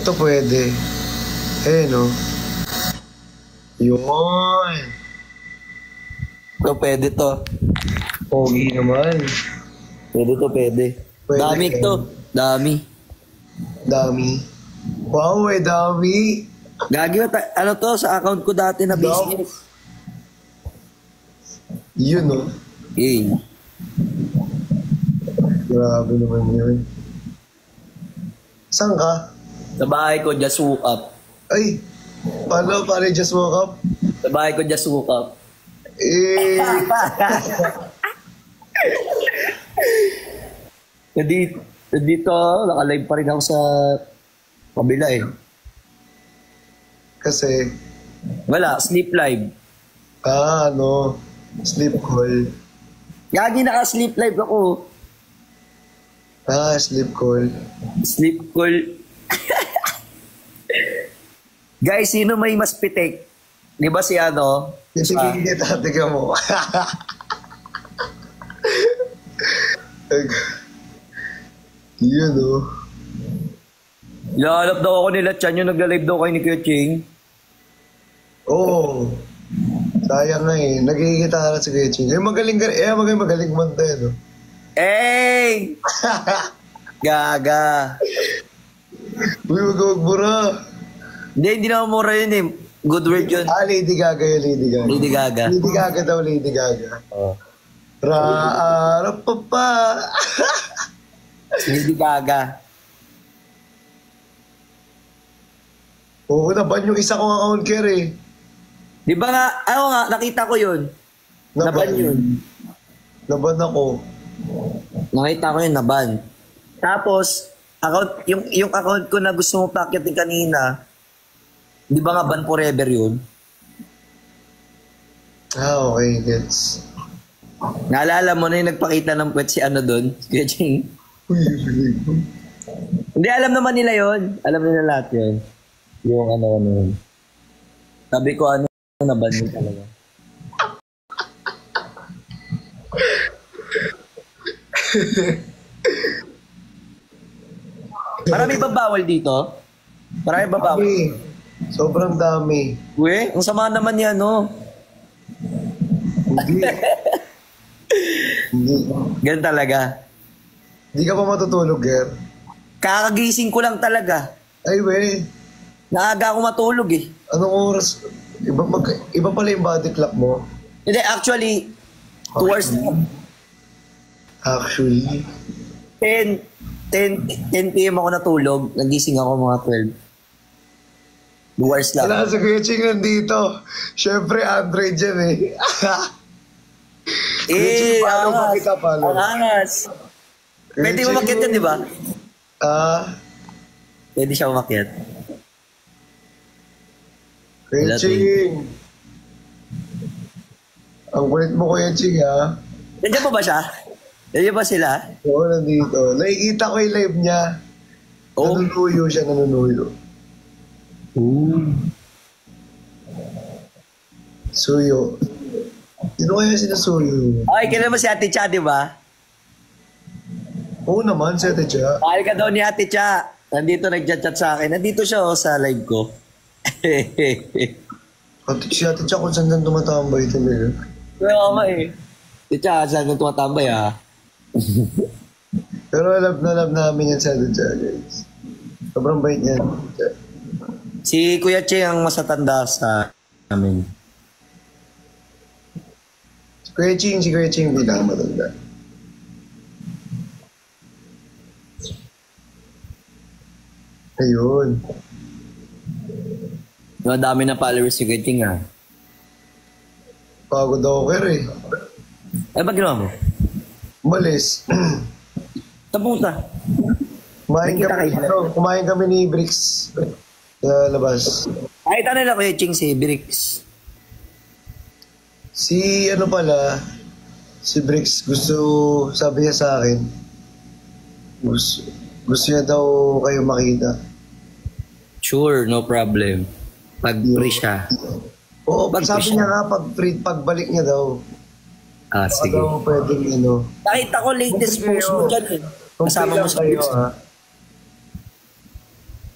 Ito pwede. Eh, no? Yun. So, pwede to. Pogi naman. Pwede to, pwede. Pwede Dami yan. to. Dami. Dami. Wow, dami. Gagi, ano to, sa account ko dati na business. Yun, no? Eh. Grabe naman yun. Saan ka? Sa bahay ko, just woke up. Ay, paano? Pare, just woke up? Sa bahay ko, just woke up. Eh, Dito, naka-live pa rin ako sa kabila eh. kasi, Wala, sleep live. ano, sleep call. Gagi, naka-sleep live ako. Sleep call. Sleep call. Guys, sino may mas pitik? Di ba si ano? Titigil kita, tiga mo. Yun, oh. Lalap daw ako nila Chan yung nagla-live daw kayo ni Kuya Ching. Oo. Sayang nga eh. Nagkikitara si Kuya Ching. Magaling manta eh, no? Hey! Gaga. Uy, magbura. Hindi na mura yun eh. Good word yun. Lady Gaga yun, Lady Gaga. Lady Gaga. Lady Gaga daw, Lady Gaga. Oh. Ra-ra-pa-pa. Lady Gaga. Oo, naban yung isa kong account care eh. Di ba nga, ako nga, nakita ko yun. Naban yun. Naban ako. Nakita ko yun, naban. Tapos, account, yung account ko na gusto mo pakitin kanina, di ba nga ban forever yun? Okay, gets. Naalala mo na yung nagpakita ng puwet si ano doon? Kuya Ching? Hindi, alam naman nila yun. Alam nila lahat yun. Yung ano yun. Sabi ko ano, naban yun talaga. Marami ba bawal dito? Marami ba bawal? Dami. Sobrang dami. Uwe, ang sama naman niya, no? Hindi. Hindi. Ganun talaga. Hindi ka pa matutulog, Ger. Kakagising ko lang talaga. Ay, we. Naaga ako matulog eh. Anong oras? Iba pala yung body clock mo. Hindi, actually, 2 hours na. Actually. 10 p.m. ako natulog. Nagising ako mga 12. 2 hours lang. Wala sa Kuya Ching nandito. Siyempre, Android yan eh. Kuya Ching, paano ba kita palo? Ang angas. Pwede mo makiat yan, di ba? Pwede siya umakyat. Kuya Ching. Ang kulit mo, Kuya Ching, ha? Nandiyan pa ba siya? Nandiyan ba sila? Oo, nandito. Nakikita ko yung live niya. Oh. Nanunuyo siya, nanunuyo. Suyo. Sino kaya sinusuyo? Ay, kailan mo si Ate Cha, di ba? Oo naman, si Ate Cha. Mahal ka daw ni Ate Cha. Nandito nag-chat sa akin. Nandito siya sa live ko. Si Ate Cha kung saan tumatambay talaga. Kaya nga eh. Ate Cha, saan ka tumatambay ah? Pero love na love namin yan si Ate Cha, guys. Sobrang bait niya. Si Kuya Che ang masatanda sa amin. Si Kuya Ching pinakamatanda. Ayun. Dami na followers si Kuya Ching ah. Pagod ako kaya eh. Ay, ba't ginawa mo? Umalis. Tapunta. Kumain kami ni Bricks sa labas. Ay, tanong na Kuya Ching si Bricks. Si Bricks sabi niya sa akin, gusto niya daw kayo makita. Sure, no problem. Pag free siya. Oo, sabi niya nga pagbalik niya daw. Sige. Daw pwedeng Nakita ko latest post mo dyan eh. Kasama mo sa kayo, Bricks. ha?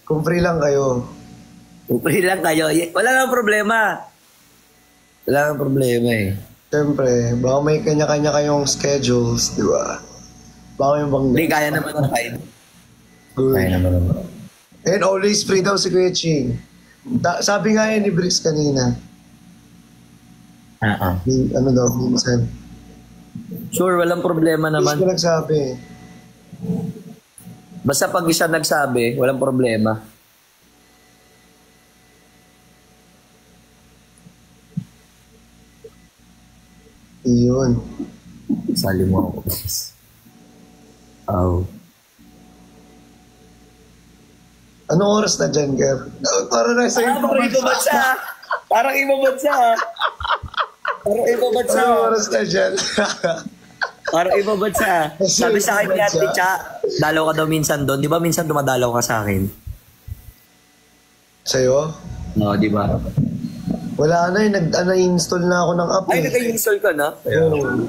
Kung free lang kayo. Free lang kayo. Wala nang problema. Wala nang problema eh. Siyempre, baka may kanya-kanya kayong schedules, di ba? Baka yung bang... Hindi, kaya naman ang time. Good. Kaya naman naman. And always free daw si Kuya Ching. Sabi nga yan ni Bricks kanina. Ano daw, minsan. Sure, walang problema Bricks naman. ko nagsabi. Basta pag isa nagsabi, walang problema. Iyon. Sali mo ako. Oh. Anong oras na dyan, Kev? Para na sa Parang ibang bansa. Parang ibang bansa. Parang ibang bansa. Anong oras na dyan? Parang ibang bansa. Sabi sa akin ni Ate Cha, dalaw ka daw minsan doon. Di ba minsan dumadalaw ka sa akin? Sa'yo? No, di ba? Wala na eh. Nag-install na ako ng app Ay, eh. nag-install ka na? Oo.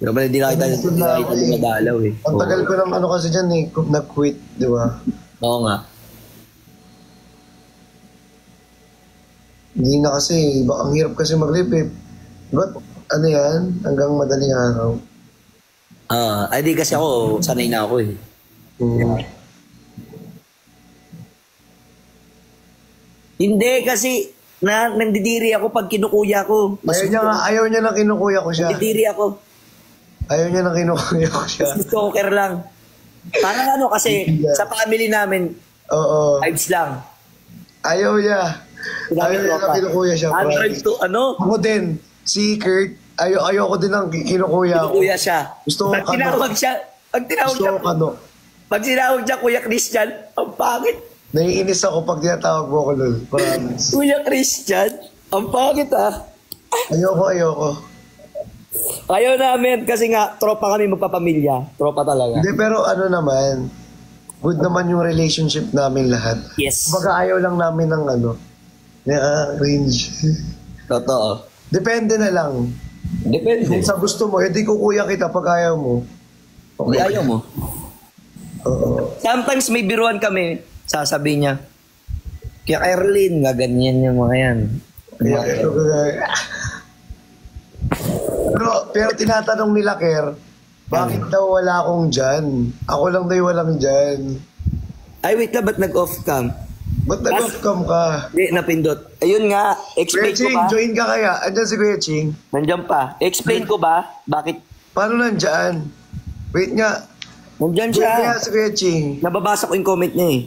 Pero pala, di na kita dumadalaw eh. Ang tagal ko ng ano kasi dyan eh. Nag-quit, di ba? Oo nga. Hindi na kasi. Ang hirap kasi maglipip. Ba't ano yan? Hanggang madaling araw. Ay di kasi ako, sanay na ako eh. Hindi kasi, nandidiri ako pag kinukuya ko. Ayaw niya na kinukuya ko siya. Nandidiri ako. Ayaw niya na kinukuya ko siya. Stalker lang. Parang ano kasi, sa family namin, Oo. vibes lang. Ayaw niya. Ayaw niya na kinukuya siya. Android to, ano? Ako din. Si Kurt, ayoko din ang kinukuya ko. Kinukuya siya. Gusto ko Pag tinawag siya, pag tinawag Gusto siya, ko kano. pag tinawag siya, Kuya Christian, ang pangit. Naiinis ako pag tinatawag mo ko nun. Promise. Kuya Christian, ang pangit ah. Ayoko. Ayaw namin kasi nga, tropa kami magpapamilya. Tropa talaga. Hindi, pero ano naman, good naman yung relationship namin lahat. Yes. Baga ayaw lang namin ng ano, cringe. Totoo. Depende na lang. Depende. Kung sa gusto mo, edi kukuya kita pag ayaw mo. Hindi ayaw mo. Oo. Sometimes may biruan kami, sasabihin niya, Kaya Erlin, gaganyan yung mga yan. Pero tinatanong nila, Ker, bakit daw wala akong dyan? Ako lang daw walang dyan. Ay, wait lang, ba't nag-off cam? Ba't nag-off-cam ka? Hindi, napindot. Ayun nga, Kuya explain ko Ching, ba? join ka kaya? Andyan si Kuya Ching. Nandiyan pa. Explain ko ba? Bakit? Paano nandyan? Wait nga. Nandiyan Join kaya siya. si Kuya Ching. Nababasa ko yung comment niya eh.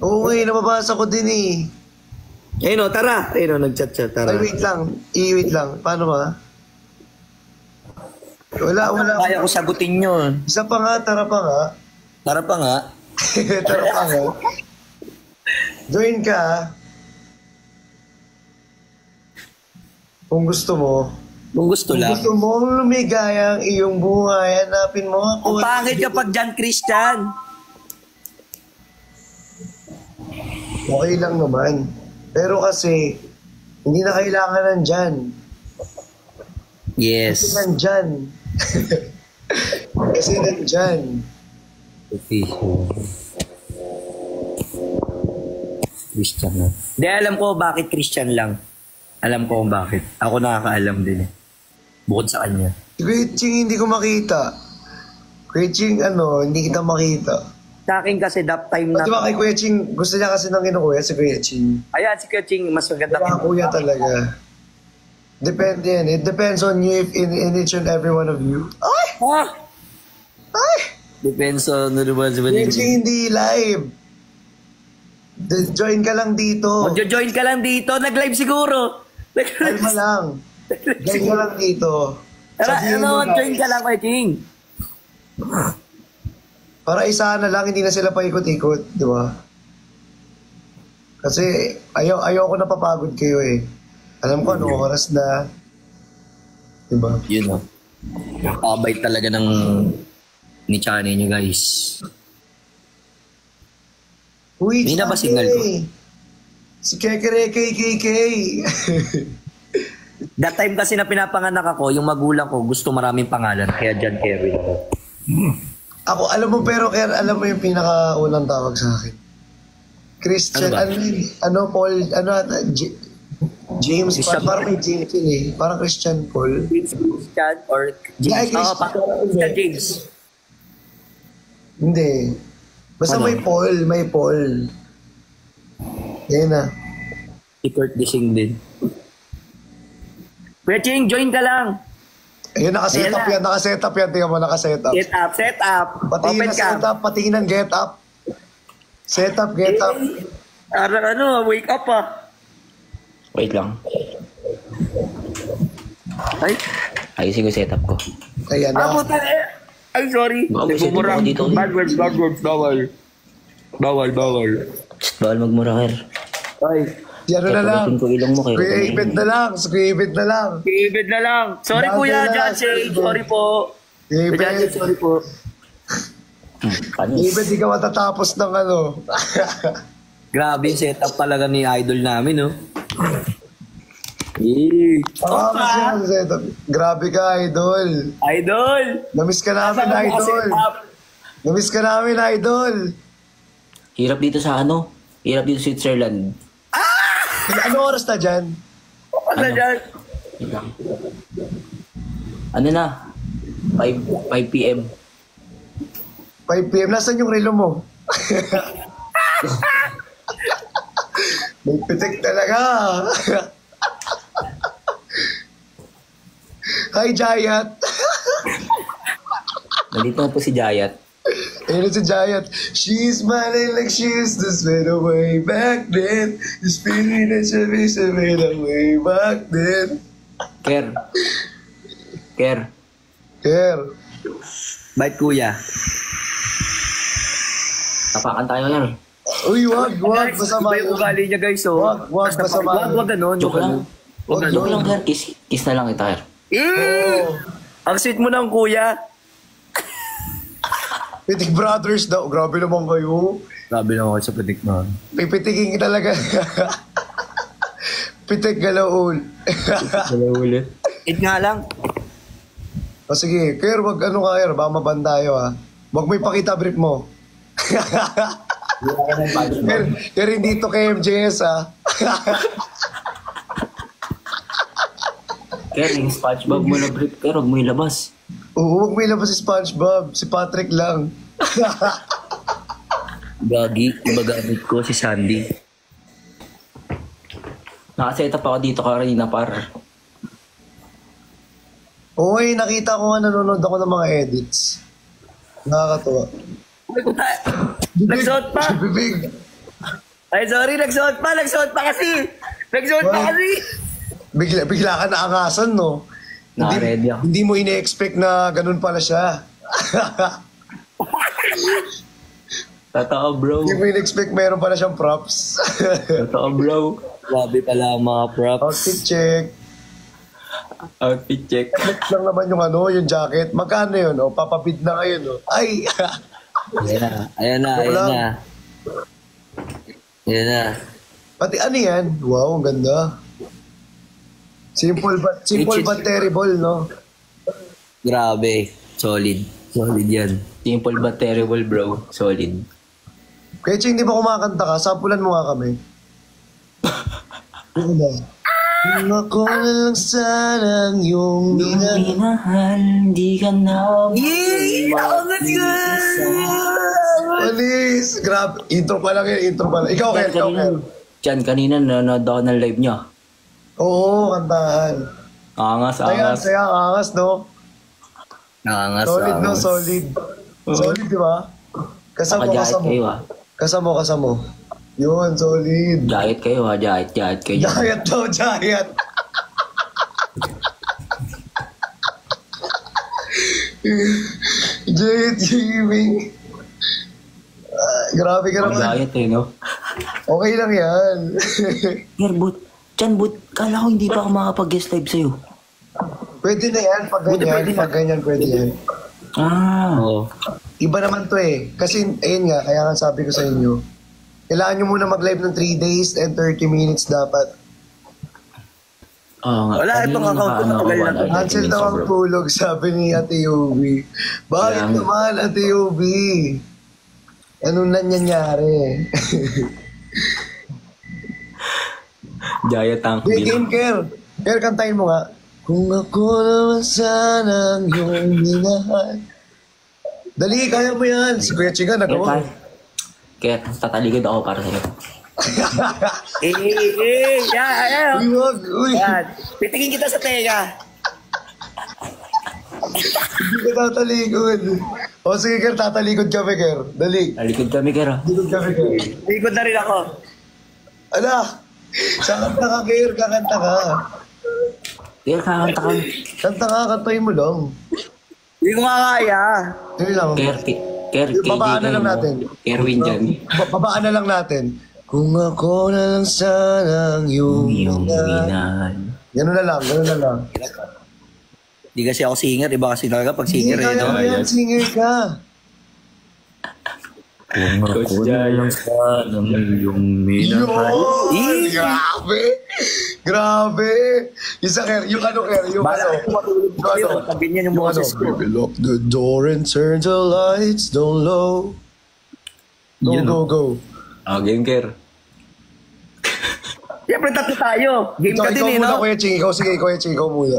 Oo eh, nababasa ko din eh. Ayun o, tara. Ayun o, nag-chat siya, tara. Ay, wait lang. I-wait lang. Paano ba? Wala. Kaya ko sagutin yun. Isa pa nga, tara pa nga. Tara pa nga. Tara pa nga. Join ka. Kung gusto mo. Kung gusto Kung lang. gusto mong lumigaya ang iyong buhay, hanapin mo ako. Ang pangit kapag dyan, Christian. Okay lang naman. Pero kasi, hindi na kailangan nandyan. Kasi Yes. nandyan. Kasi nandyan. Christian na. Hindi, alam ko bakit Christian lang. Alam ko kung bakit. Ako nakakaalam din eh. Bukod sa kanya. Si Kuya Ching, hindi ko makita. Kuya Ching, hindi kita makita. Sa akin kasi that time na... Di ba kay Kuya Ching, gusto niya kasi nang kinukuya si Kuya Ching. Ayan, si Kuching, mas maganda. Kaya kuya talaga. Depende yan. It depends on you in each and every one of you. Ay! Ah! Ay! Depends on ano naman sa Kuya Ching, hindi live. Join ka lang dito. Magjo-join ka lang dito. Nag-live siguro. Kalma lang. Join ka lang dito. Tara, Sabihin mo na, join ka lang, Kuching. para isa na lang, hindi na sila paikot-ikot, di ba? Kasi ayaw ko napapagod kayo eh. Alam ko ano oras na. Di ba? Yun o. Nakabait talaga ng ni Chani nyo, guys. Uy, Hindi na ba sabi, signal ko? Si Kekere KKK. That time kasi na pinapanganak ako, yung magulang ko gusto maraming pangalan. Kaya John Kevin ako. Ako, alam mo pero Ker, alam mo yung pinakaunang tawag sa akin. Christian, Ano ba? Paul, James, Christian parang may James yun eh. Parang Christian Paul. Christian or Yeah, James? Oo, Christian. Christian James. Hindi. Basta Ano? may Paul. Yan na. Si Kurt Dishing din. Kuya Ching, join ka lang. Ayun, nakaset up Ayan na. yan. Tingnan mo, nakaset up. Set up. Pati Open na cam. set up, pati ng get up. Set up, get up. Parang wake up ah. Wait lang. Ay, Ayusin ko yung setup ko. Ayan na. puta eh. Ay, sorry. Baka may Nagmumura. setting ako dito. Bad words, bawal. Bawal. Shh, bawal magmura, Ker. Ay, ano na lang. Pagkakulitin ko ilong mo, Ker. Creative na lang. Creative na lang. Ibig na lang. Sorry Bago kuya, na. Judge. Sorry po. Judge, Creative. sorry po. Panis. Creative, di ka matatapos ng ano. Grabe yung setup talaga ni idol namin, no? Eh. Tapos yan, set up. Grabe ka, idol. Idol! Namiss ka namin, idol. Namiss ka namin, idol. Hirap dito sa ano? Hirap dito sa Switzerland. Ano oras na dyan? Ano dyan? Wait lang. Ano na? 5 p.m. 5 p.m. Nasaan yung relo mo? May pitik talaga. Hi, Jayat. Nandito na po si Jayat. Ayun na si Jayat. She's smiling like she used to spend away back then. The spirit that she made away back then. Ker. Care. Bait kuya. Tapakan tayo, Ker. Uy, wag. Guys, Masama iba yung ugali niya guys, oh. Wag, Basta masama. Wag ganun. Joke lang. Wag Joke ganun. lang, Ker. Kiss na lang kita, Ker. Oo. Ang sweet mo ng kuya. Pitik Brothers daw. Grabe naman kayo. Grabe naman ako sa pitik na. Pipitikin ka talaga. Pitik galaon. Dalawa ulit. It nga lang. O sige, Ker, wag ano ka, Ker. Baka mabanda tayo, ha. Wag mo ipakita brief mo. Ker, hindi to kay MJS, ha. Ker, yung SpongeBob mo na brief, Ker. Huwag mo ilabas. Oo, wag mo ilabas si SpongeBob. Si Patrick lang. Gagi, magamit ko si Sandy. Nakaset up ako dito kanina par. Oo, nakita ko nga nanonood ako ng mga edits. Nakakatuwa. Nagsuot pa. Bibig. Ay, sorry, nagsuot pa kasi. Bigla ka naangasan, no? Naka-ready ako. Hindi mo ine-expect na ganun pala siya. Totoo, bro. Hindi mo ine-expect meron pala siyang props. Totoo, bro. Grabe pala ang mga props. Outfit check. Outfit check. Check lang naman yung yung jacket. Magkano yun? O, papabid na ngayon, no? Ay! Ayan na. Pati ano yan? Wow, ang ganda. Simple but terrible, no? Grabe. Solid yan. Simple but terrible, bro. Solid. Kaya Ching, di ba kumakanta ka? Sampulan mo nga kami. Oo ba? Kung ako na lang sanang yung Minahal, di ka na Alis! Grabe. Intro pa lang yun, Ikaw, Kel. Kanina nanonood ako ng live niya. Oo, kantahan. Angas. Saya, angas, no? Nakangas. Solid, no? Solid. Solid, di ba? Nakajahit kayo, ah. Kasamo. Yun, solid. Jahit kayo, ha. Jahit kayo. Jayat daw, Jayat. Jayat Gaming. Grabe ka naman. Jahit no? Okay lang yan. But, kala ko hindi pa ako makapag-guest live sa'yo. Pwede na yan. Pag ganyan, pwede yan. Oo. Iba naman to eh. Kasi, ayun nga, kaya nga sabi ko sa inyo, kailangan nyo muna mag-live ng 3 days and 30 minutes dapat. Oo nga. Wala, itong account ko matagal na to. Cancel daw ang tulog, sabi ni Ate Yobi. Bakit naman, Ate Yobi? Anong nangyayari? Giant tank. Game, Ker. Ker, kantahin mo nga. Kung ako naman sanang iyong minahal. Dali, kaya mo yan. Si Kuya Chiga, nagawa. Kaya tatalikod ako para sa'yo. Yan. Uy, wag. Uy. Yan. Pitingin kita sa tenga. Hindi ka tatalikod. O sige, Ker, tatalikod kami, Ker. Dali. Talikod kami, Ker. Talikod kami, Ker. Likod na rin ako. Ala, kakanta ka, Ker. Kakanta ka. Ker, kakanta ka. Kanta ka, kantahin mo lang. Hindi ko nga kaya. Dali lang. Ker, Babaan na lang natin. Kerwin dyan. Babaan na lang natin. Kung ako na lang sanang iyong Yung minahal. minahal. Gano'n na lang, gano'n na lang. Hindi kasi ako singer. Iba kasi talaga pag singer Hindi eh. kaya No? mo yan, singer ka. Coach Giant. Yung Yun! Grabe! Grabe! Isa, Ker, yung ano, Ker, yung Bala ano. ko matulog kayo. Tabi niya yung Yung ano, boses ko. baby, lock the door and turn the lights down low. Go, Yan, go, go. Game, Ker. Siyempre tatlo tayo. Game Ikaw, ka din ikaw eh, muna, no? Kuya Ching. Ikaw, sige, Kuya Ching, ikaw muna.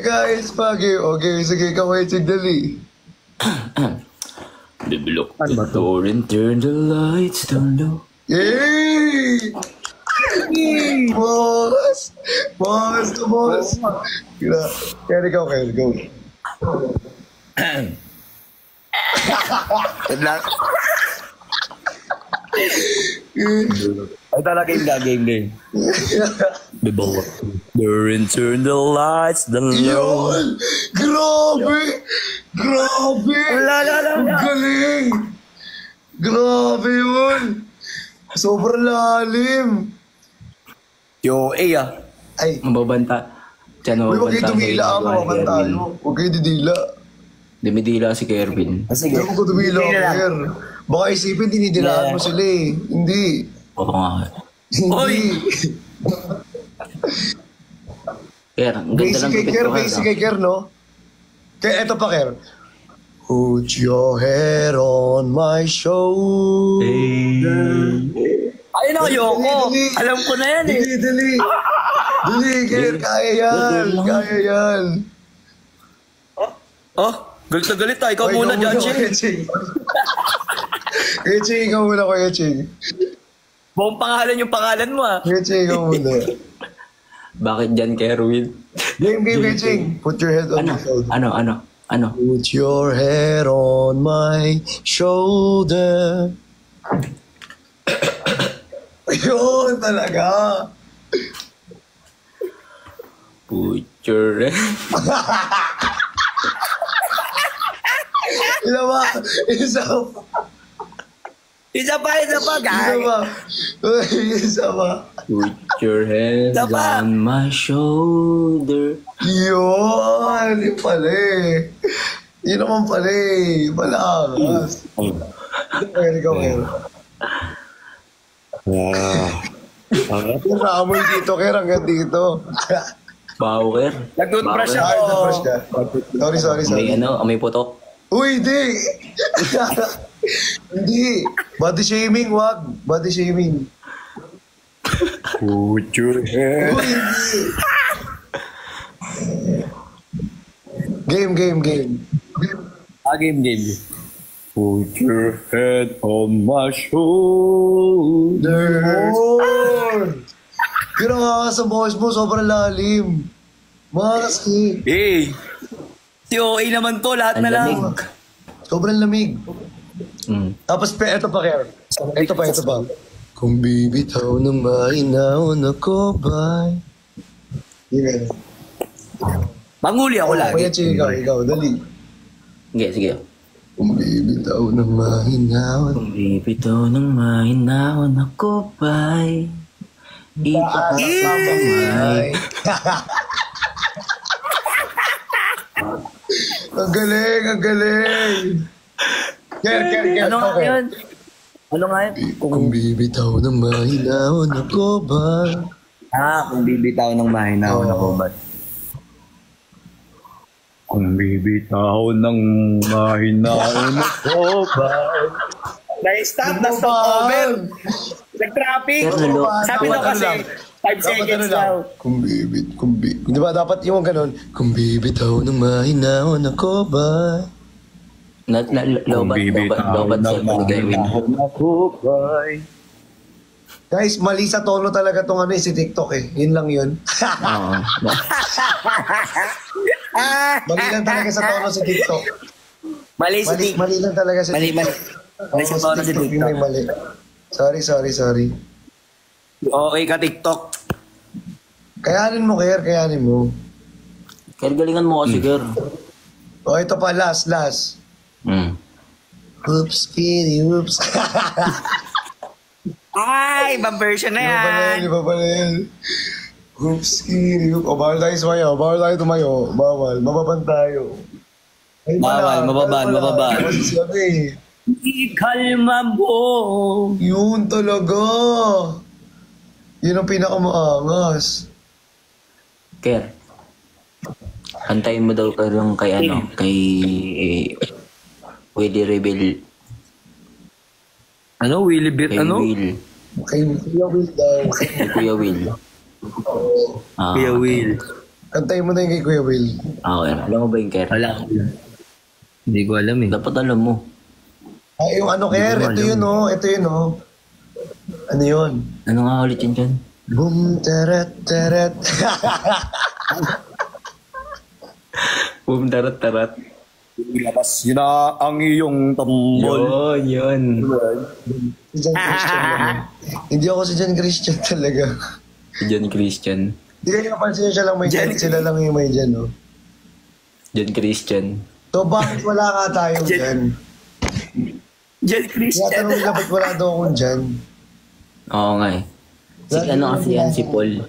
Guys, pagi. Okay, sige, ikaw, Kuya Ching, dali. Baby, lock the door and turn the lights down low. Yay! Boss! Boss to boss! Kaya ikaw, Kaya, go. Ay talaga game. Diba? Turn the lights down low. Yun! Grabe! Grabe! Wala. Ang galing! Grabe yun! Sobrang lalim! Yo, ah. Ay, Mababanta. Diyan, uy, huwag kayo mababanta. tumila ang mga tayo. Huwag kayo didila. Dumidila si Kerwin. Sige. Huwag ko tumila, Hindi na lang. Ker. Baka isipin, dinidilaan Yeah. mo sila eh. Hindi. Oo nga. Hindi. Ker, ang ganda Basic lang kay gupit Ker, ko. basic kay Ker, no? Kaya eto pa, Ker. Put your head on my shoulder. Ayun ako, Yoko. Dali. Alam ko na yan eh. Dali. Dali, Ker. Kaya yan. Kaya yan. Oh, galit na galit ah. Ikaw Ay, muna, Kuya Judge. Ching. Kuya Ching, ikaw muna, Kuya Ching. Buong pangalan yung pangalan mo ah. Kuya Ching, ikaw muna. Bakit dyan, Kerwin? Game, Kuya Ching. Put your head on my shoulder. Ano? Put your head on my shoulder. Ayun talaga. Put your... Isa ba? Isa ba? Isa pa, Isa gag. ba? Uy, isa ba? Put your head Tama. on my shoulder. Yun! Yun pala eh. Yun naman pala eh. Malakas. Kaya ikaw, Kaya. Yung ramon dito, Kaya hanggang dito. Wow, Ker. Nag-toothbrush Wow, Ay, ako. na-brush ka. Sorry. May may putok. Uy, hindi! Hindi. Body shaming, wag. Body shaming. Put your head. Uy, hindi. Game. Game. Put your head on my shoulder. Pero nga sa boses mo, sobrang lalim. Kasi. Hey! Si OA naman to, lahat Ang na lang. lamig. Sobrang lamig. Tapos, ito pa, Ker. Ito pa. Kung bibitaw ng mahinaw ako ba? Yun. Manguli ako lagi. Kaya Ching, ikaw, dali. Sige. Kung bibitaw ng mahinaw. Kung bibitaw ng mahinawan ako ba'y ipakapamay. Ang galing. Ker. Ano nga Okay. yun? Ano nga yun? Kung bibitaw ng mahinaw ako ba? Kung bibitaw ng mahinawan Oo. ako ba? Kung bibitaw ng mahinahon ako ba? Na-stop na stopover. Nag-traffic. Pero nalo. Sabi daw kasi, 5 seconds daw. Di ba dapat yung ganun? Kung bibitaw ng mahinahon ako ba? Lobat sa Gawin. Ako ba? Guys, mali sa tono talaga tong ano si TikTok eh. Yun lang yun. Oo. Mali lang talaga sa tono si TikTok. Mali si TikTok. Mali lang talaga sa Mali. TikTok. Mali sa tono si Yung TikTok. may mali. Sorry. Okay ka, TikTok. Kayanin mo, Ker. Kayanin mo. Kaya galingan mo kasi, Ger. Oh, ito pa. Last. Oops, kitty, oops. Ay, ibang version na yan. Iba pala yan. Oops, kitty, oops. O, bawal tayo sumayo. Bawal tayo tumayo. Bawal. Mababan tayo. Ay, Bawal, mababan. Kasi sabi. Ikalma mo. Yun talaga. Yun ang pinakamaangas. Ker. Antayin mo daw kay Willie Rebel. Ano? Willie Beat? Kay Ano? Will. Kay Kuya Will daw. Kay Kuya Will. Ah, Kuya Will. Kantayin mo na yung kay Kuya Will. Okay. Alam mo ba yung Ker? Wala. Hindi ko alam eh. Dapat alam mo. Ay, yung ano, Ker. Ito yun, oh. Ano yun? Ano nga ulit yun dyan? Boom, teret. Boom, tarat. Ilabas yun na ang iyong tambol. Yun. Si John Christian naman. Hindi ako si John Christian talaga. John Christian. Hindi kayo napansin siya lang may John. Sila lang yung may John, no? John Christian. So, bakit wala nga tayo dyan? Jen Christian. Tinatanong nila ba't wala daw akong dyan? Oo nga eh. Ano kasi yan si Paul.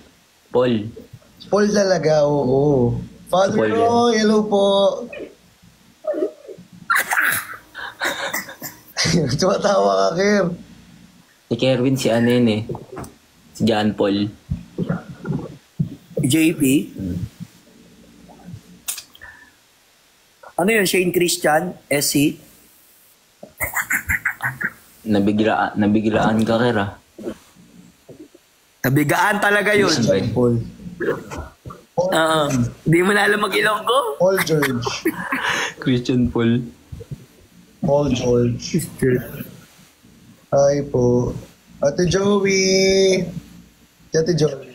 Paul talaga, oo. Father Paul yan. Roy, hello po. Tumatawa ka, Ker. Si Kerwin si ano yun eh. Si John Paul. JP? Ano yun? Shane Christian? SC? Nabiglaan ka, Ker ah. Nabigaan talaga yun. Ano ba yun? Paul. Hindi mo na alam mag-Ilonggo? Paul George. Christian Paul. Paul George. Hi po. Ate Joey. Ate Joey.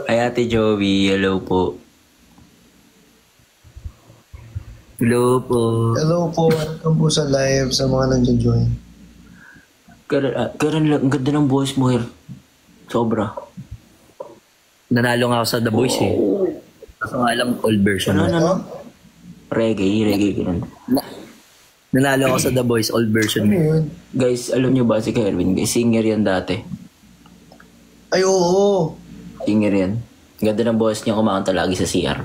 Ay, Ate Joey, hello po. Hello po. Hello po. Welcome po sa live sa mga nandiyan-join. Karen, ang ganda ng voice mo, Her. Sobra. Nanalo nga ako sa The Voice eh. Kaso nga alam, old version. Ano? Reggae, ganun. Nanalo ako sa The Voice, old version. Ano yun? Guys, alam nyo ba si Kerwin? Singer yan dati. Ay, oo. Singer yan. Ganda ng boss niya, kumakanta lagi sa CR.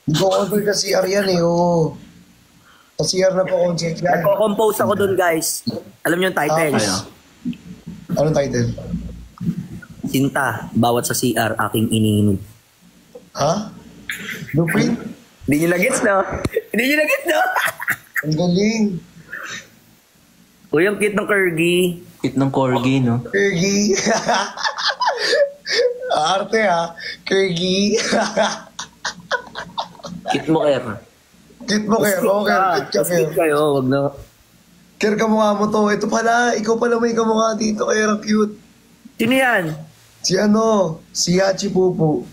Hindi ko order ka CR yan eh, oo. Sa CR na po concert yan. Nagko-compose ako dun, guys. Alam niyo yung title? Ano? Anong title? Sinta, bawat sa CR, aking iniinom. Ha? Blueprint? Hindi nyo na-gets, no? Hindi nyo na-gets, no? Ang galing. Uy, ang cute ng Corgi. Cute ng corgi, no? Kergy. Arte ha. Kergy. Cute mo, Ker. Cute mo, Ker. Okay, cute ka, Ker. Cute kayo, wag na. Ker, kamukha mo to. Ito pala, ikaw pala may kamukha dito. Ker, ang cute. Sino yan? Si si Hachi Pupu.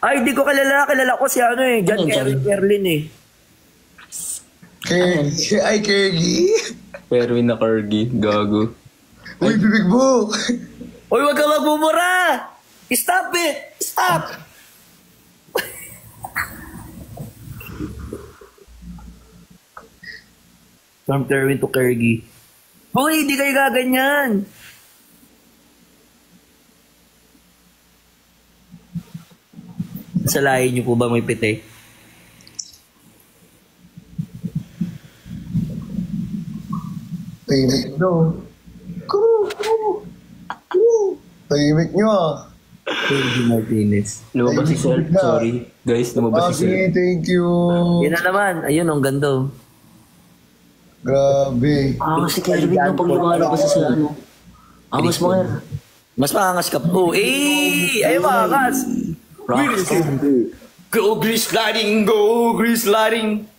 Ay, di ko kilala. Kilala ko si ano eh. John Kerlin eh. Kergy. Ay, Kergy. Kerwin na corgi. Gago. Uy, bibig mo. Uy, wag ka magbubura! Stop it! Stop! From Kerwin to Kergy. Uy, di kayo gaganyan! Sa lahi niyo po ba may pite? Tahimik nyo. Tahimik nyo ah. Eddie Martinez. Lumabas si Sel. Sorry. Guys, lumabas si Sel. Abi, thank you. Yan na naman. Ayun, ang ganda. Oh. Grabe. Si Kerwin na pag lumalabas sa ano. Angas mo, Ker. Mas maangas ka po. Ay, maangas. Rockstar. Go grease sliding, go grease sliding.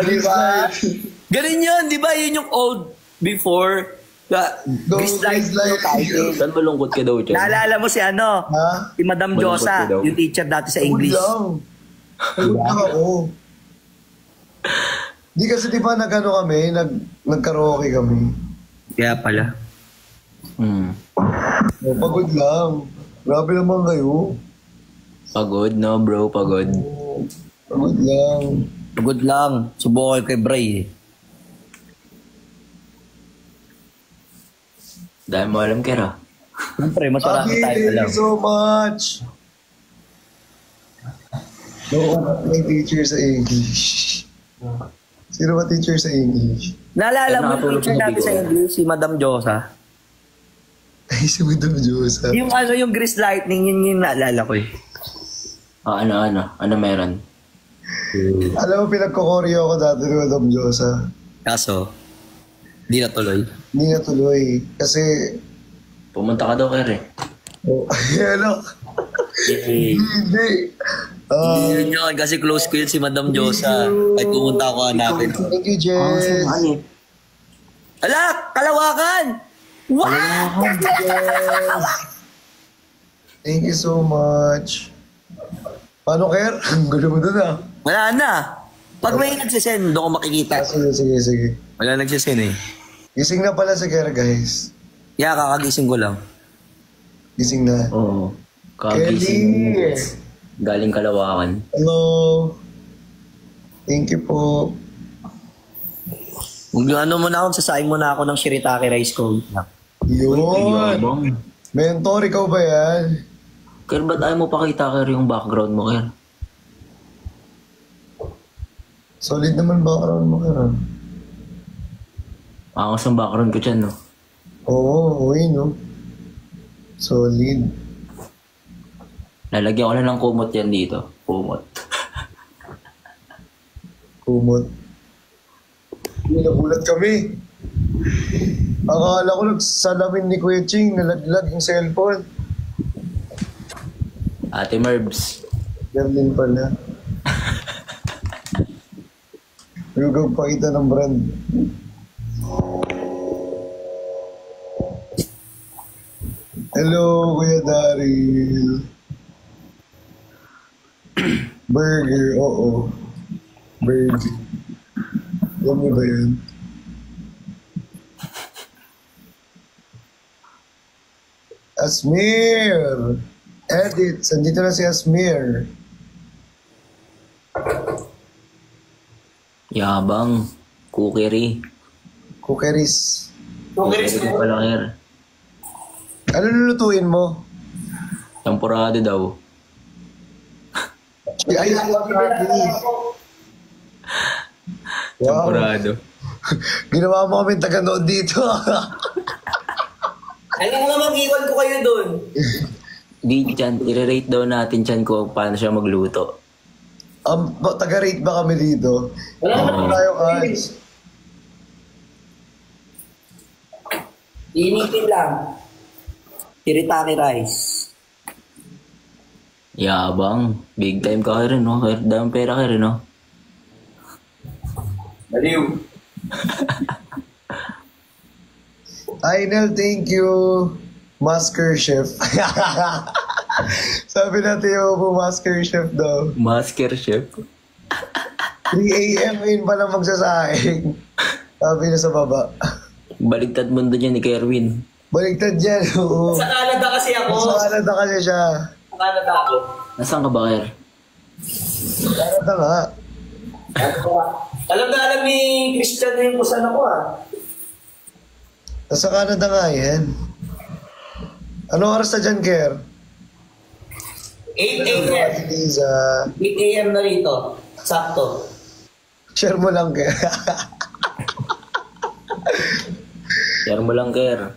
Di ba? Ganun yun, di ba? Yun yung old before. Go Grease sliding grease sliding. yung title. Saan malungkot ka daw dyan? Naalala mo si ano? Ha? Si Madam Malungkot Josa, ka daw. yung teacher dati sa English. Pagod lang ako. Di kasi di ba nag-ano kami, nag-karaoke kami. Kaya pala. Oh, pagod lang. Grabe naman kayo. Pagod, no bro? Pagod. Oh, pagod lang. Pagod lang. Subukan kay Bray eh. Dahil mo alam, Ker, ah. Siyempre, mas marami Abi, tayo thank alam. you so much. No, may teacher sa English. Sino ba teacher sa English? Naalala mo yung Nakatulog teacher na natin sa bigo. English, si Madam Josa? Ay, si Madam Josa. Yung ano, yung Grease Lightning, yun yung naalala ko eh. Ano meron? Alam mo, pinagkokoryo ako dati ni Madam Josa. Kaso, di natuloy. Hindi nga tuloy. Kasi, Pumunta ka daw, Ker, eh. oh, ano? Hindi. Yun yun, kasi close ko yun si Madam Josa. Kahit pumunta ako hanapin. Thank you, Jess. Ala, kalawakan! Wow! Thank you so much. Paano, Ker? Ang gulo mo dun, ah. Wala na. Pag may nagsisend, doon ko makikita. Sige. Wala nagsisend eh. Gising na pala si Ker, guys. Yeah, kakagising ko lang. Gising na. Oo. Kagising. Kelly! Galing Kalawakan. Hello. Thank you po. Ano muna ako, sasaing muna ako ng shirataki rice cold. Yun. Yabang. Mentor, ikaw ba yan? Ker, ba't ayaw mo pakita, Ker, yung background mo, Ker? Solid naman background mo, Ker. Angas ang background ko dyan, no? Oo, okay, no? Solid. Lalagyan ko na ng kumot yan dito. Kumot. Kumot. Nagulat kami. Akala ko nagsalamin ni Kuya Ching, nalaglag yung cellphone. Ate Merbs. Berlin pala. Huwag pakita ng brand. Hello, Kuya Daryl. Burger, oo. Burger. Alam mo ba yun? Asmir! Edit, sandito na si Asmir. Yabang. Kukiri. Cookeries. Kukiri ko pala, Ker. Ano lulutuin mo? Tempurado daw. Ay, wow. Tempurado. Ginawa mo kami taga-nood dito. Alam mo naman, iwan ko kayo doon. Di, Chan, i-rate daw natin, Chan, ko paano siya magluto. Taga-rate ba kami dito? Wala naman tayo, guys. Initin lang. Shirataki rice. Yabang. Big time ka rin, no? Daming pera ka rin, no? Baliw. Ainel, thank you. Masker Chef. Sabi natin yung Masker Chef daw. Masker Chef. 3 a.m. ngayon pa lang magsasaing. Sabi niya sa baba. Baligtad mundo niya ni Kerwin. Baligtad yan. Oo. Sa Canada kasi ako. Sa Canada kasi siya. Sa Canada ako. Nasaan ka ba, Ker? Canada nga. Alam na alam ni Christian na yung kusan ako ah. Nasa Canada nga yan. Anong oras na dyan, Ker? 8 a.m. Liza. 8 a.m. na rito. Sakto. Share mo lang, Ker. Share mo lang, Ker.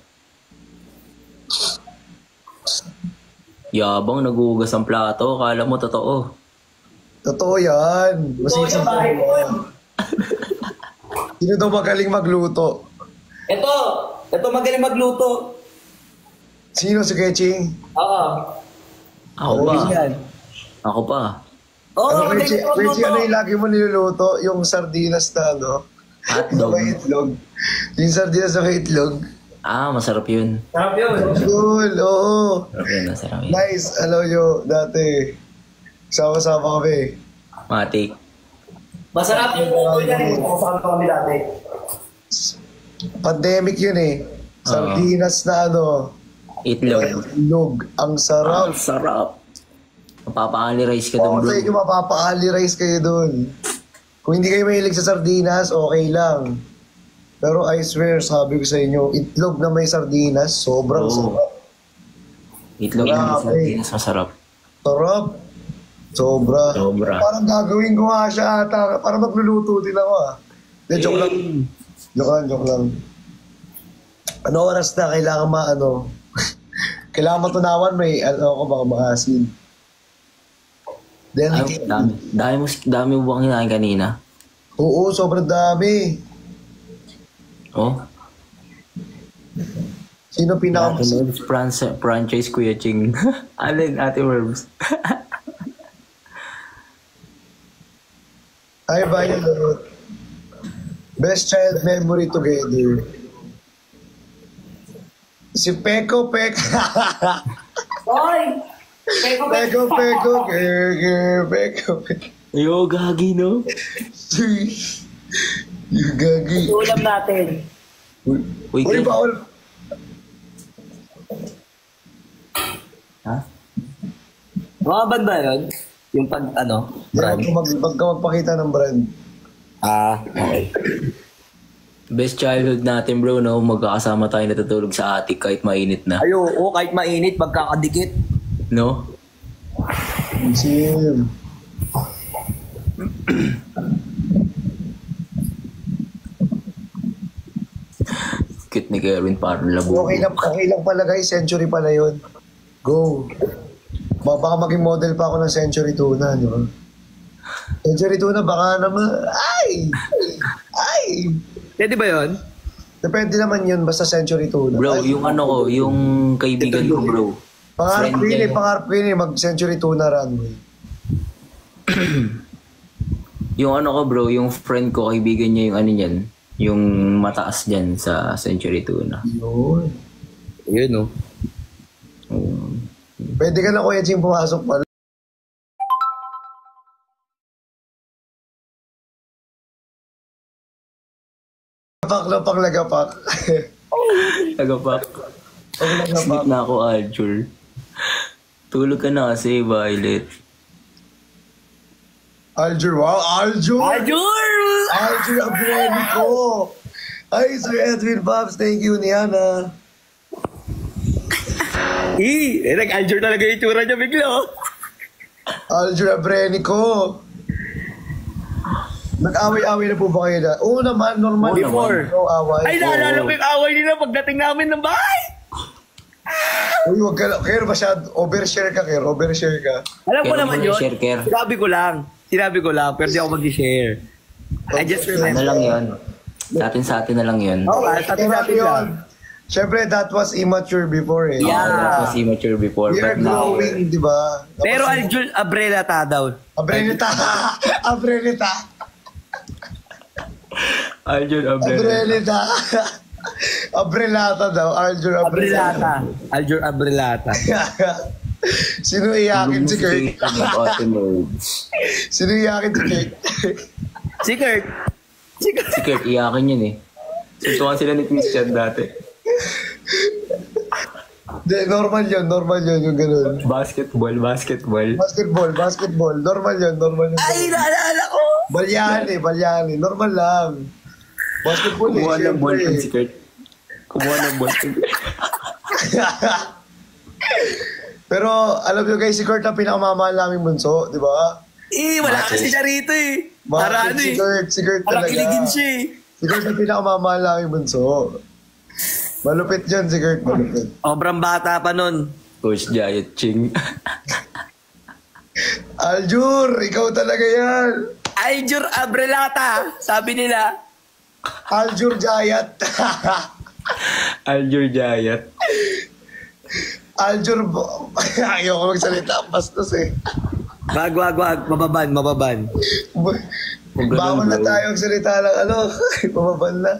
Yabang nagugas ang plato. Kala mo totoo. Totoo yan. Masisip ko yan. Sino daw magaling magluto? Ito magaling magluto. Sino si Keching? Oo. Ako pa. Yan. Ako pa. Oo, Ano, magaling Keching, magluto. ano yung lagi mo niluluto? Yung sardinas na ano? Hotdog. May itlog. Yung sardinas na may itlog. Ah, masarap yun. Sarap yun. Cool, oo. Masarap yun, masarap yun. Nice, alam nyo, dati. Sama-sama kami. Matik. Masarap yung luto niya rin. Kasama kami dati. Pandemic yun eh. Sardinas na ano. Itlog. Itlog. Ang sarap. Ang sarap. Mapapa-ali rice ka doon, Oo, bro. sa inyo mapapa-ali rice kayo dun. Kung hindi kayo mahilig sa sardinas, okay lang. Pero I swear, sabi ko sa inyo, itlog na may sardinas, sobrang Oo. sarap. Itlog na Grabe. sardinas, masarap. Sarap. Sobra. Sobra. Parang gagawin ko nga siya ata. Parang magluluto din ako ah. De, joke lang. Joke lang. Ano oras na? Kailangan maano. Kailangan matunawan. May ano ako baka makasin. Then, Ay, dami mo bang kinain kanina? oo, sobrang dami. Oh? Sino Ate pinaka... Werbs franchise Kuya Ching. Alin, Ate Werbs? Ay, bayan na. Best child memory together. Si Peko. Hoy! Peko. Yo, gagi, no? Yung gagi. Ulam natin. Uy, Uy, Ken. bawal. Ha? Mga band ba yun? Yung pag ano? Brand? Wag ka magpakita ng brand. Ah, okay. Best childhood natin, bro, no? Magkakasama tayo natutulog sa attic kahit mainit na. Ayo, kahit mainit, magkakadikit. No? Sim. Cute ni Kerwin, parang labo. Okay lang pala guys. Century pala yun. Go. Baka maging model pa ako ng Century Tuna, di ba? Century Tuna, baka naman... Ay! Pwede ba yun? Depende naman yun, basta Century Tuna. Bro, Ay, yung ano ko, yung kaibigan ko, bro. pangarap Friend ko yun eh, mag-Century Tuna runway. Yung ano ko, bro, yung friend ko, kaibigan niya yung ano niyan, yung mataas dyan sa Century Tuna. Yun. Yun, no? Pwede ka na Kuya Jim pumasok pala. Lapak, lagapak. Tagapak. Sleep na ako, Aljur. Tulog ka na kasi, Violet. Aljur, wow, Aljur! Ajur! Aljur, ang brand ko! Ay, Sir Edwin Babs, thank you, Niana. Nag-Aljur talaga yung tsura niya bigla. Aljur Abreni ko. Nag-away-away na po ba kayo na? Oo naman, normal. Oo Before. No away. Ay, naalala ko yung away nila pagdating namin ng bahay. Uy, wag ka lang. Kaya masyad, overshare ka, Kaya. Overshare ka. Alam ko Kaya naman mo yun. share, Ker. Sinabi ko lang, pero di ako mag-share. I just Ano remember. lang yun? Sa atin na lang yun. Oo, atin lang. Siyempre, that was immature before eh. Yeah. Kasi mature before. We are But now, growing, di ba? Pero Aljur Abrelata daw. Abrenita. Abrenita. Aljur Abrela. Abrenita. Abrelata daw. Aljur Abrelata. Aljur Abrelata. Sino iyakin si Kurt? Sino iyakin si Kurt? Si Kurt. Si Kurt, iyakin yun eh. Suntukan sila ni Christian dati. Normal yun, yung ganun. Basketball. Basketball. Normal yun. Ay, naalala ko. Balyahan eh. Normal lang. Basketball eh. Kumuha ng ball syempre. si Kurt. Pero, alam nyo guys, si Kurt ang pinakamamahal naming bunso, di ba? Wala kasi siya rito eh. Para ano eh. Si Kurt Para talaga. kiligin siya eh. Si Kurt ang pinakamamahal naming bunso. Malupit yun si Kurt, malupit. Sobrang bata pa nun. Coach Giant Ching. Aljur, ikaw talaga yan. Aljur Abrelata, sabi nila. Aljur Jayat. Aljur Giant. Aljur, ayoko magsalita ang bastos eh. Wag. Mababan. Bawal na tayo magsalita ng ano, pumabal na.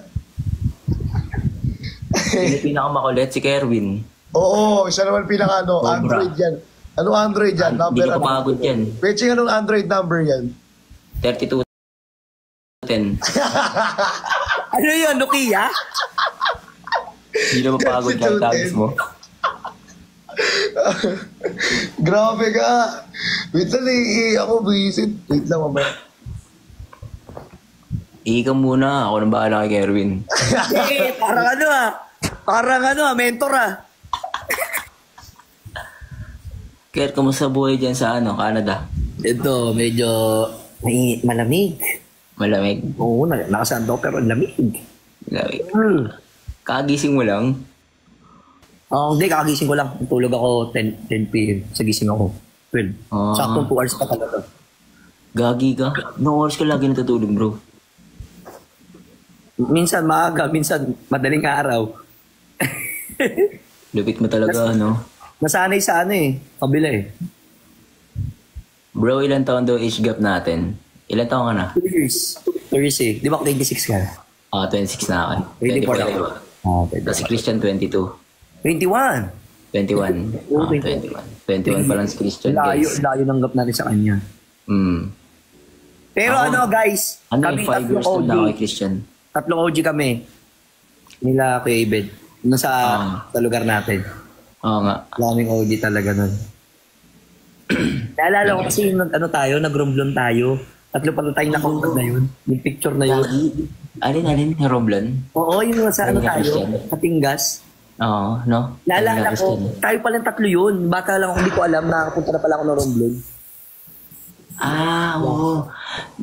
Yung pinakamakulit si Kerwin. Oo, siya naman pinaka ano, Cobra. Android yan. Ano Android yan? Hindi Number ka papagod yan. Pwede anong Android number yan? 3210. Ano yun, Nokia? Hindi na mapagod kahit tagis mo. Grabe ka. Wait lang ako visit. Wait lang mamaya. Ika muna. Ako nang bahala kay Kerwin. Parang mentor ah. Ker, kumusta buhay dyan sa Canada? Ito, medyo malamig. Malamig. Oo, nakasando pero lamig. Malamig. Kagising mo lang. Hindi, kakagising ko lang. Tulog ako 10 p.m. Sa gising ako 12. Sakto 2 hours pa talaga. Gagi ka? No oras ka lagi natutulog, bro. Minsan maaga, minsan madaling araw. Lupit mo talaga, no? Nasanay sa kabila eh. Bro, ilan taon daw age gap natin? Ilan taon ka na? 2 years. 2 years eh. Di ba 26 ka? 26 na ako. 24 ako. Tapos si Christian, 22. 21. 21. 21 pa lang si Christian, guys. Layo ng gap natin sa kanya. Pero guys, kami 5 years old na ako kay Christian. Tatlong OG kami. Nila Kuya Ibed. Sa lugar natin. Oo nga. Laming OG talaga nun. Naalala ko kasi nag-romblon tayo. Tatlo pa tayong nakaunod na yun. Yung picture na yun. Alin? Romblon? Oo, yung sa tayo. Katinggas. Oo, no? Naalala ko, tayo palang tatlo yun. Bata lang ako, hindi ko alam na punta na pala ako ng romblon. Oo.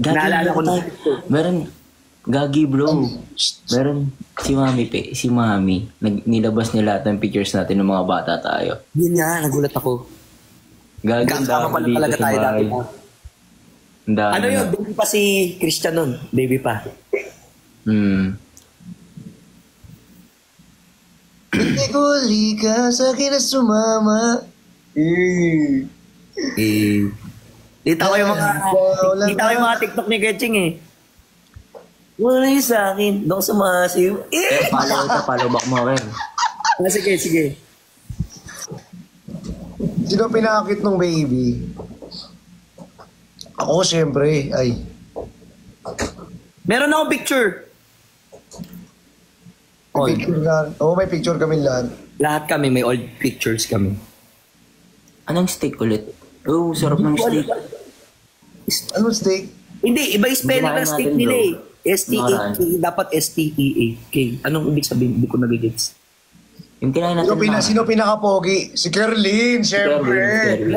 Naalala ko na. Gagi bro. Meron si Mami. Nilabas niya lahat ng pictures natin ng mga bata tayo. Yun nga, nagulat ako. Gaganda pala talaga tayo dati mo. Ano yun? Baby pa si Christian nun. Baby pa. Hindi ko ka sa akin na sumama. Kita ko yung mga TikTok ni Ketching eh. Wala yun sa akin. Doon sumasiw. Follow back mo rin. Sige. Sino pinakakit ng baby? Ako, siyempre. Ay. Meron akong picture. May picture nga. May picture kami lahat. Lahat kami, may old pictures kami. Anong steak ulit? Sarap ng steak. Anong steak? Hindi, iba yung spelling ng steak natin, nila bro. eh. S-T-A-K. Dapat S-T-E-A-K. Anong ibig sabihin? Hindi ko nagigits. Yung kinain natin Sino pinaka-pogi? Si Kerlin, siyempre. Si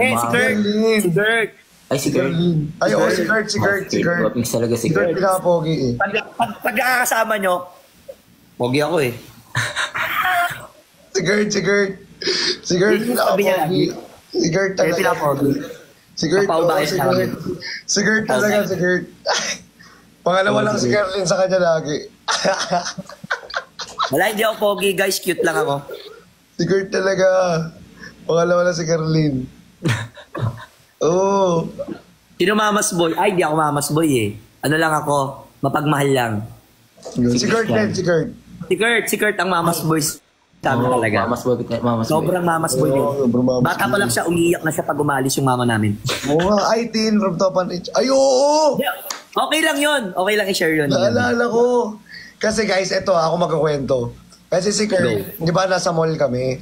Kurt. Ay, si Kurt. Ay, si Kurt. Wapings talaga si Si Kurt Kurt. pinaka-pogi eh. Pag nakakasama nyo, pogi ako eh. Si Kurt pinaka-pogi. Si Kurt talaga. Pinaka-pogi. Si Kurt. Papaubayan Si namin. Kurt. Si Kurt talaga, si Kurt. Pangalawa lang si Kerlin sa kanya lagi. Wala, hindi ako pogi guys. Cute lang ako. Si Kurt talaga. Pangalawa lang si Kerlin. Oo. Sino mamas boy? Ay, hindi ako mamas boy eh. Ano lang ako, mapagmahal lang. Si Kurt din, si Kurt. Si Kurt ang mamas boy sa amin talaga. Mamas boy. Sobrang mamas boy yun. Sobrang mamas Bata pa lang siya, umiiyak na siya pag umalis yung mama namin. Oo nga, ay, teen from Topan H. Ay, oo! Okay lang yun. Okay lang i-share yun. Naalala ko. Kasi guys, eto ako magkukwento. Kasi si Kurt, di ba nasa mall kami?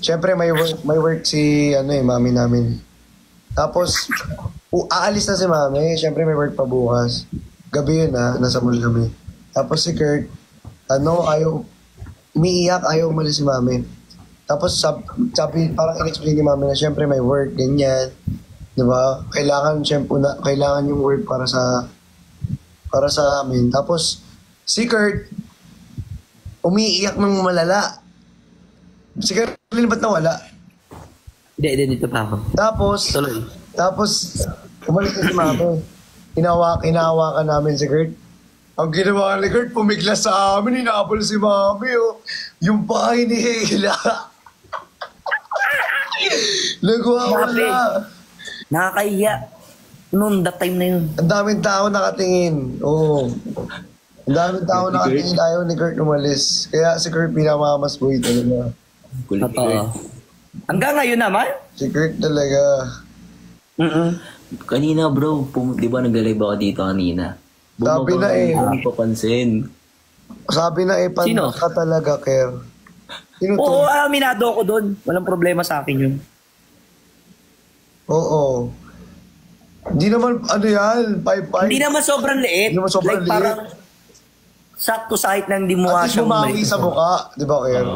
Syempre may work si mami namin. Tapos, aalis na si mami. Syempre may work pa bukas. Gabi yun nasa mall kami. Tapos si Kurt, umiiyak, ayaw umalis si mami. Tapos sabi parang in-explain ni mami na syempre may work, ganyan. Diba? Kailangan yung work para sa amin. Tapos, si Kurt, umiiyak ng malala. Si Kerlin ba't nawala? Hindi, dito pa ako. Tapos, umalis na si Mami. Hinahawakan namin si Kurt. Ang ginawa ni Kurt, pumigla sa amin, hinabol si Mami, oh. Yung paa hinihila. Nagwawala. Nakakahiya. Noon, that time na yun. Ang daming tao nakatingin. Oo. Ang daming tao nakatingin tayo ni Kurt umalis. Kaya si Kurt pinamamas boy talaga. Kulit Totoo. Hanggang ngayon naman? Si Kurt talaga. Kanina bro, di ba nag-live ako dito kanina? Sabi na eh. Hindi papansin. Sabi na Sino? ka talaga, Ker. Sino to? Oo, aminado ako doon. Walang problema sa akin yun. Oo. Hindi naman, ano yan, 5'5". Hindi naman sobrang liit. Hindi naman sobrang liit. Parang sakto sa height ng di mo At least siyang bumawi sa mukha. Di ba, Ker?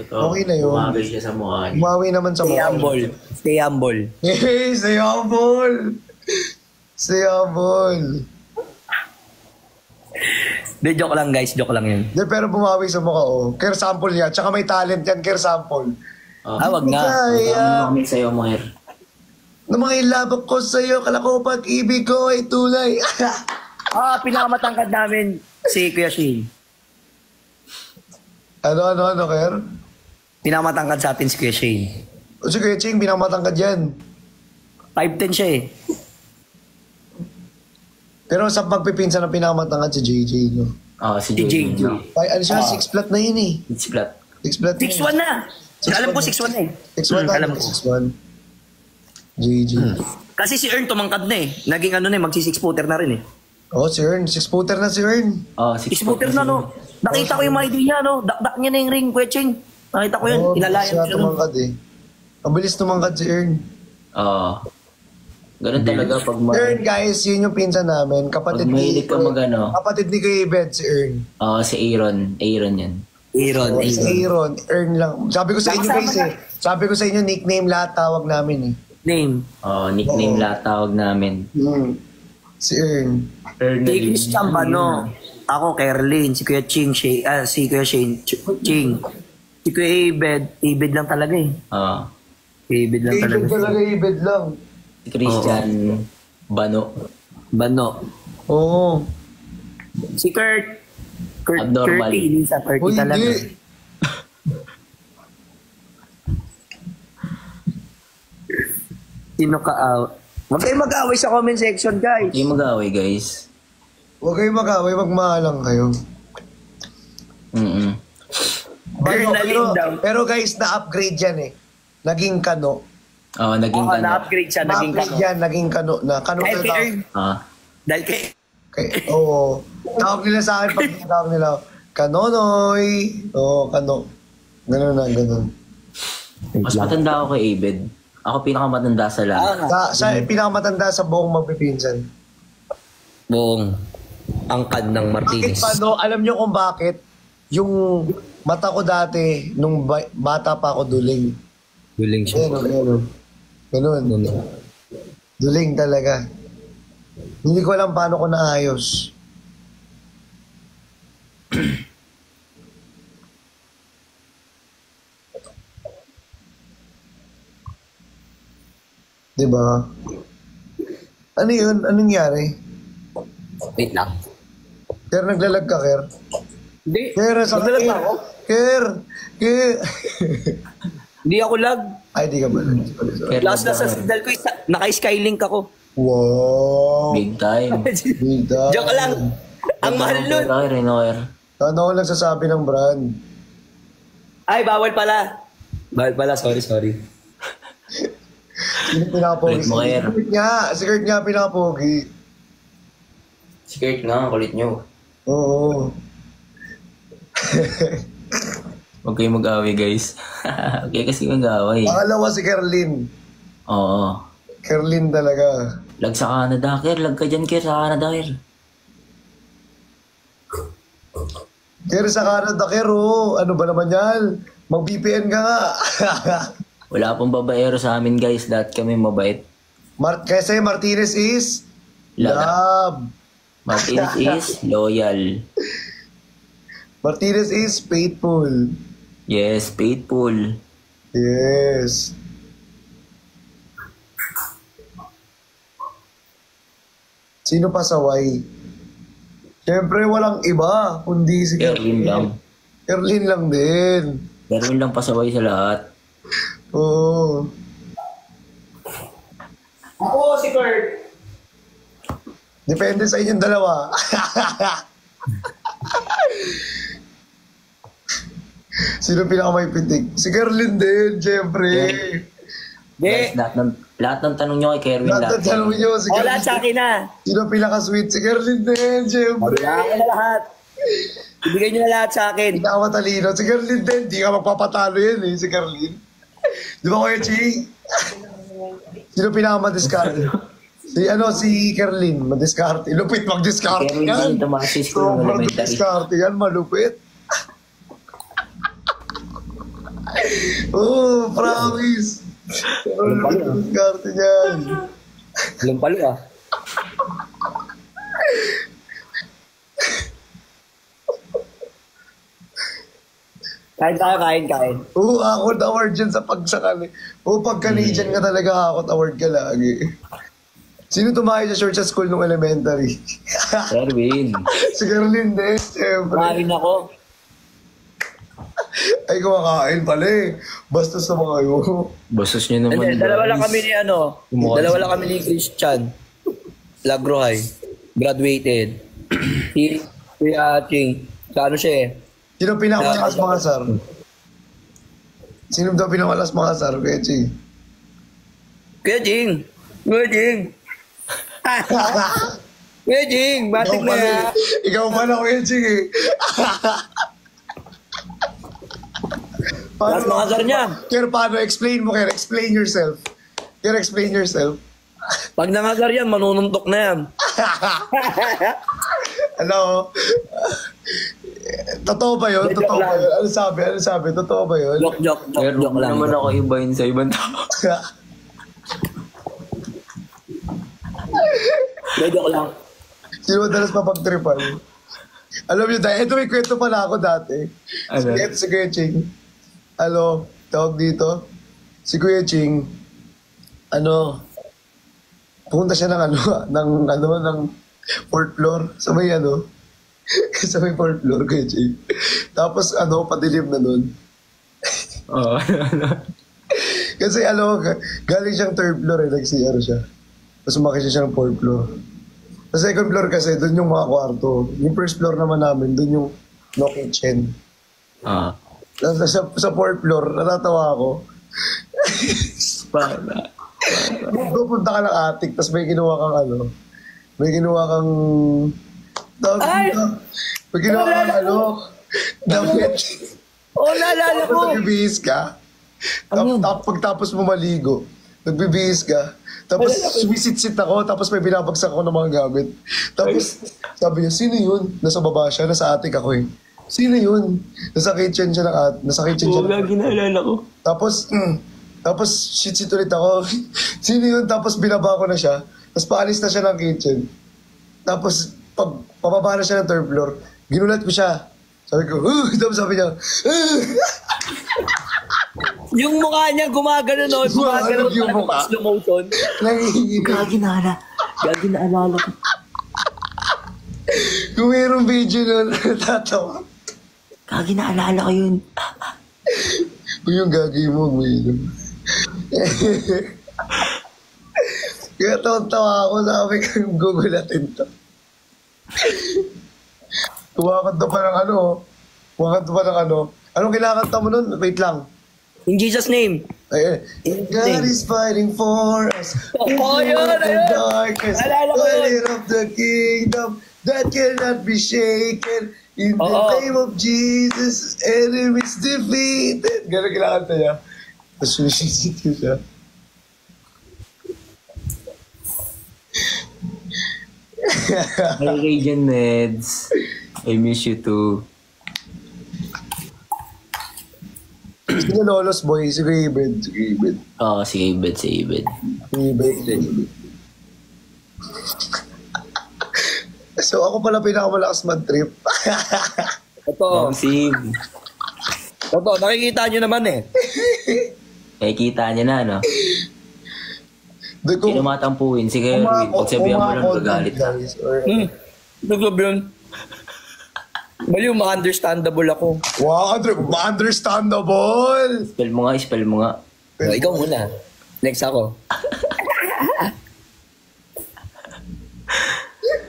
Totoo. Okay na yun. Bumagal siya sa mukha. Bumawi naman sa Stay mukha. humble. Stay humble. Hey, stay humble. Stay humble. De, joke lang guys. Joke lang yun. Hindi, pero bumawi sa mukha, oh. Ker sample yan. Tsaka may talent yan, Ker sample. Wag nga. Ano kami sa'yo, Moher? Na mga ilabak ko sa'yo, kala ko pag-ibig ko ay tulay. Pinakamatangkad namin si Kuya Shane. ano, Ker? Pinakamatangkad sa atin si Kuya Shane. O sige, Ching, binamatangkad yan. 5'10 siya eh. Pero sa pagpipinsan na pinakamatangkad si JJ, no? Si Si JJ. JJ. Ay, ano siya, 6 flat na yun eh. It's flat. 6 flat na 6'1 na. 6'1 Alam ko 6'1 na eh. 6'1 na, Alam ko. 6'1. JJ. Kasi si Ern tumangkad na eh. Naging ano na eh, magsi-6-footer na rin eh. Oh, si Ern. 6-footer na si Ern. 6-footer na no. Nakita ko yung mga idea niya no. Dakdak niya na yung ring, Kuya Ching. Nakita ko yun. Oh, Inalayan siya siya no. tumangkad eh. Ang bilis tumangkad si Ern. Ganun talaga pag Ern, guys, yun yung pinsan namin. Kapatid Pag mahilig ka magano. Kapatid ni Kuya Ibed, si Ern. Si Aaron. Aaron yan. Aaron. Si Aaron. Ern lang. Sabi ko sa inyo guys eh. Sabi ko sa inyo, nickname lahat tawag namin eh. Name. Nickname lahat tawag namin. Si Ern. Si Christian ba no? Ako, Kerlin. Si Kuya Ching. Si Kuya Shane. Ching. Si Kuya Ibed. Ibed lang talaga eh. Ibed lang talaga. Ibed talaga, Ibed lang. Si Christian Bano. Oo. Si Kurt. Abnormal. Kurty. Hindi sa Kurty Uy, talaga. hindi. Sino ka out? Huwag kayong mag-away sa comment section, guys. Hindi mag-away, guys. Huwag kayong mag-away, magmahalang kayo. Adrenaline daw. Pero guys, na-upgrade yan eh. Naging kano. Naging kano. Na-upgrade siya. Naging Na-upgrade kano. yan, naging kano na. Kano Dahil na kay Ern. Dahil kay... Oo. Tawag nila sa akin pag tawag nila, Kanonoy. Oo, kano. Ganun na, ganun. Mas matanda ako kay Abed. Ako pinakamatanda sa lahat. Sa pinakamatanda sa buong magpipinsan. Buong angkad ng Bakit Martinez. pa, no? Alam nyo kung bakit? Yung mata ko dati, nung bata pa ako, duling. Duling siya. Ganun. Duling talaga. Hindi ko alam paano ko naayos. Diba? Ano yun? Anong nangyari? Wait lang. Ker, naglalag ka, Ker? Hindi. Ker, sa Naglalag ba ako? Ker! Hindi ako lag. Ay, di ka ba? Last na sa signal ko, naka-skylink ako. Wow! Big time. Big time. Joke lang. Ang mahal nun. Renoir. Ano ako nagsasabi ng brand? Ay, bawal pala. Bawal pala, sorry. Sino pinakapogi? Kulit mo, Ker. Si Kurt nga pinakapogi. Skirt nga, ang kulit nyo. Oo. Huwag kayo mag-away, guys. Okay kasi mag-away. Pangalawa si Kerlin. Oo. Kerlin talaga. Lag sa Canada, Ker. Lag ka dyan, Ker. Sa Canada, Ker. Ker sa Canada, Ker, oh. Ano ba naman yan? Mag-VPN ka nga. Wala pong babaero sa amin, guys. Lahat kami mabait. Kasi Martinez is love. Martinez is loyal. Martinez is faithful. Yes, faithful. Yes. Sino pa saway? Siyempre, walang iba, kundi si Erwin lang. Erlin lang din. Erwin lang pasaway sa lahat. Oo. Ako, si Kurt. Depende sa inyong dalawa. Sino pinakamay pitik? Si Kerlin din, siyempre. Guys, lahat ng tanong nyo kay Erwin Lahat ng tanong nyo, si O, lahat Kerlin. sa akin na. Sino pinaka-sweet? Si Kerlin din, siyempre. Wala na lahat. Ibigay nyo na lahat sa akin. Hindi ka matalino. Si Kerlin din, hindi ka magpapatalo yan eh, si Kerlin. Di ba Kuya Chi? Sino pinaka-madiskarte? Si Kerlin, madiskarte. Lupit mag-diskarte Erwin yan. din tumasis ko ng Sobrang elementary. diskarte yan, malupit. Oh, promise. Sobrang diskarte niyan. Lumpalo ah. Kain tayo, kain. Oo, Hakot Award dyan sa pagsakali. Oo, pag Canadian ka talaga, Hakot Award ka lagi. Sino tumahay sa short sa school nung elementary? Erwin. Si Kerlin din, siyempre. Kain ako. Ay, kumakain pala eh. Basta sa mga yun. Basos nyo naman. Hindi, dalawa lang guys. kami ni Dalawa lang kami ni Christian. Lagrohay. Graduated. Si Ching. Sa ano siya eh. Sino pinakamalas mga sar? Sino daw pinakamalas mga sar? Kuya Chi. Kuya Jing! Kuya Jing! Batik na yan! Ikaw pala, Kuya Chi eh. Last mga sar niya. Kaya paano? Explain mo, Kaya. Explain yourself. Kaya explain yourself. Pag nangasar yan, manununtok na yan. Ano? Totoo ba yun? Joke Totoo ba lang. yun? Ano sabi? Totoo ba yun? Joke Pero lang. naman ako ibahin sa ibang tao. Joke lang. Sino madalas mapagtripan? Alam niyo dahil, ito may kwento pala ako dati. Ano? Si Kuya Ching. Tawag dito. Si Kuya Ching, pumunta siya ng fourth floor. Sa may sa may fourth floor, Kuya Ching. Tapos padilim na nun. Oo. Kasi galing siyang third floor nag-CR siya. Tapos umakit siya ng fourth floor. Sa second floor kasi, doon yung mga kwarto. Yung first floor naman namin, doon yung no kitchen. Ah. Sa fourth floor, natatawa ako. Para. Pupunta ka ng attic, tapos may ginawa kang tawag Ay! dito. May ginawa kang damit. Oh, naalala Tapos ko! nagbibihis ka. Pagtapos mo maligo, nagbibihis ka. Tapos sumisit-sit ako, tapos may binabagsak ako ng mga gamit. Tapos sabi niya, sino yun? Nasa baba siya, nasa attic ako eh. Sino yun? Nasa kitchen siya Oo, lagi naalala ko. Tapos shit ulit ako. Sino yun? Tapos binaba ko na siya. Tapos paalis na siya ng kitchen. Tapos pababa na siya ng third floor. Ginulat ko siya. Sabi ko, tapos sabi niya, Yung mukha niya gumagano no, gumagano yung mukha. slow motion. nangihingi. Gagi naalala ko. Kung mayroong video nun, tatawa. Gagi naalala ko yun. Kung yung gagay mo, umiinom. Kaya tawa ako, sabi ko, gugulatin to. Kumakanta pa ng Anong kinakanta mo nun? Wait lang. In Jesus' name. God is fighting for us. Oh, yun, The ayun. darkness, Alala ko the yun. light of the kingdom that cannot be shaken. In the Oo. name of Jesus, enemies defeated. Gano'n kinakanta niya. Tapos sumisit ko siya. Hey, Radiant Meds. I miss you too. Sino Lolos Boy? Si Ibed. Oo, si Ibed. So ako pala pinakamalakas mag-trip. Totoo. Sim. Totoo, nakikita nyo naman eh. Eh, kita niya na, no? Kung Sino matampuin? Sige, pagsabihan mo lang, gagalit na. Nagsabi yun. Baliw, ma-understandable ako. Wow, ma-understandable! Spell mo nga. Oh, ikaw muna. Next ako.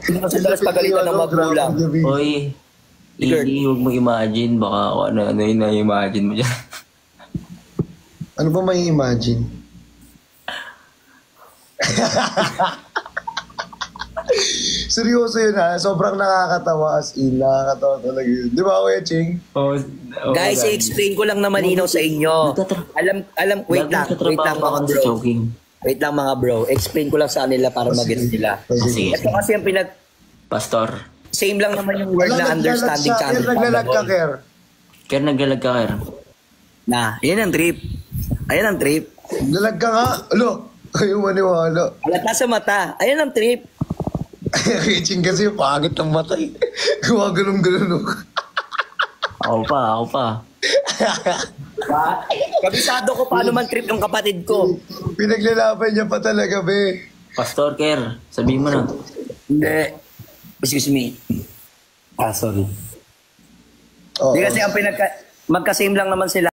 Hindi kasi dalas pagalitan ng magulang. Hoy, hindi, huwag mo imagine. Baka ano yung na-imagine mo dyan. Ano ba may imagine? Seryoso yun ha, sobrang nakakatawa as in, nakakatawa talaga yun. Di ba Kuya Ching? Guys, i-explain ko lang na malinaw sa inyo. Wait lang mga bro. Wait lang mga bro, explain ko lang sa nila para mag-get nila. Sige. Ito kasi ang Pastor. same lang naman yung word na understanding sa Care, naglalag ka, Care. Kaya naglalag ka, Kaya. yan ang trip. Ayan ang trip. Naglalag ka nga. Alo, ayaw maniwala. Halata sa mata. Ayan ang trip. Kuya Ching kasi pangit ng matay. Gumagalong-galong. Ako pa. Kabisado ko paano man trip ng kapatid ko. Pinaglalaban niya pa talaga, be. Pastor Care, sabihin mo na. Hindi. Excuse me. Sorry. Oo. Hindi kasi ang magka-same lang naman sila.